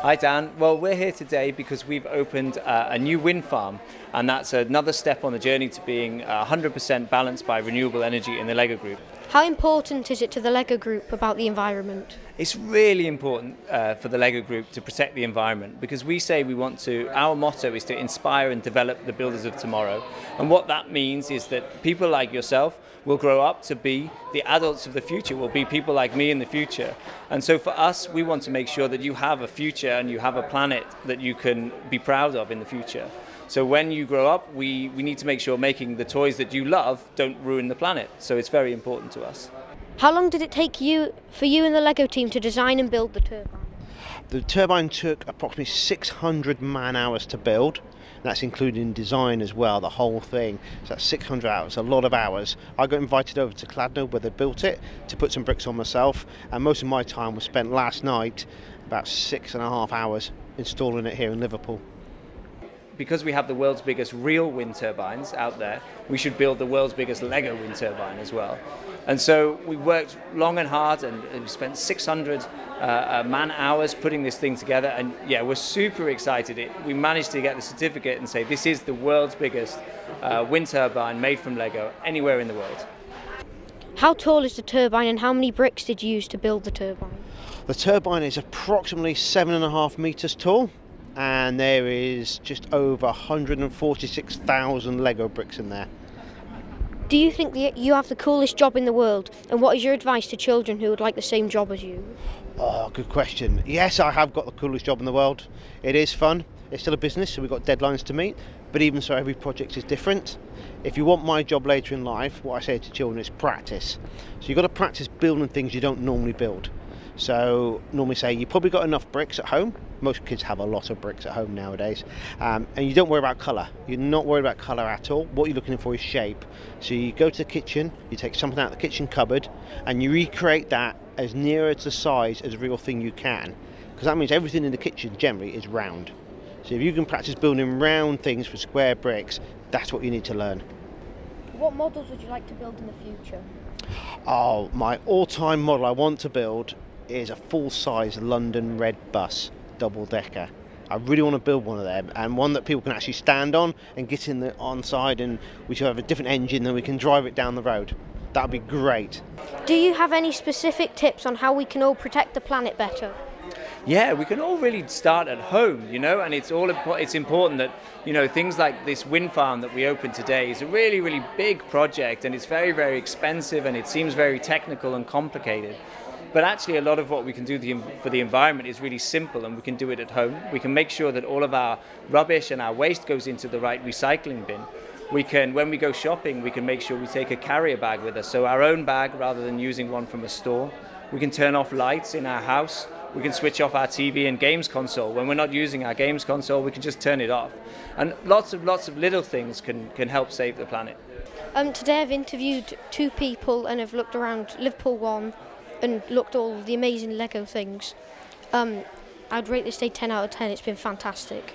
Hi Dan, well we're here today because we've opened a new wind farm, and that's another step on the journey to being 100% balanced by renewable energy in the LEGO Group. How important is it to the LEGO Group about the environment? It's really important for the LEGO Group to protect the environment, because we say our motto is to inspire and develop the builders of tomorrow. And what that means is that people like yourself will grow up to be the adults of the future, will be people like me in the future. And so for us, we want to make sure that you have a future and you have a planet that you can be proud of in the future. So when you grow up, we need to make sure making the toys that you love don't ruin the planet. So it's very important to us. How long did it take for you and the LEGO team to design and build the turbine? The turbine took approximately 600 man-hours to build. That's including design as well, the whole thing. So that's 600 hours, a lot of hours. I got invited over to Cladno where they built it to put some bricks on myself, and most of my time was spent last night, about 6.5 hours, installing it here in Liverpool. Because we have the world's biggest real wind turbines out there, we should build the world's biggest LEGO wind turbine as well. And so we worked long and hard, and we spent 600 man-hours putting this thing together, and yeah, we're super excited. We managed to get the certificate and say this is the world's biggest wind turbine made from LEGO anywhere in the world. How tall is the turbine, and how many bricks did you use to build the turbine? The turbine is approximately 7.5 meters tall, and there is just over 146,000 LEGO bricks in there. Do you think that you have the coolest job in the world, and what is your advice to children who would like the same job as you? Oh, good question. Yes, I have got the coolest job in the world. It is fun. It's still a business, so we've got deadlines to meet, but even so, every project is different. If you want my job later in life, what I say to children is practice. So you've got to practice building things you don't normally build. So normally say you probably got enough bricks at home. Most kids have a lot of bricks at home nowadays, and you don't worry about colour. You're not worried about colour at all. What you're looking for is shape. So you go to the kitchen, you take something out of the kitchen cupboard, and you recreate that as near to the size as a real thing you can, because that means everything in the kitchen generally is round. So if you can practice building round things for square bricks, that's what you need to learn. What models would you like to build in the future? Oh, my all-time model I want to build is a full-size London red bus, double-decker. I really want to build one of them, and one that people can actually stand on and get in the on-side, and we should have a different engine and we can drive it down the road. That would be great. Do you have any specific tips on how we can all protect the planet better? Yeah, we can all really start at home, and it's important that, things like this wind farm that we opened today is a really, really big project, and it's very, very expensive, and it seems very technical and complicated. But actually a lot of what we can do for the environment is really simple, and we can do it at home. We can make sure that all of our rubbish and our waste goes into the right recycling bin. When we go shopping, we can make sure we take a carrier bag with us, so our own bag rather than using one from a store. We can turn off lights in our house. We can switch off our TV and games console. When we're not using our games console, we can just turn it off. And lots of little things can help save the planet. Today I've interviewed 2 people and I've looked around Liverpool 1 and looked at all the amazing LEGO things. I'd rate this day 10 out of 10. It's been fantastic.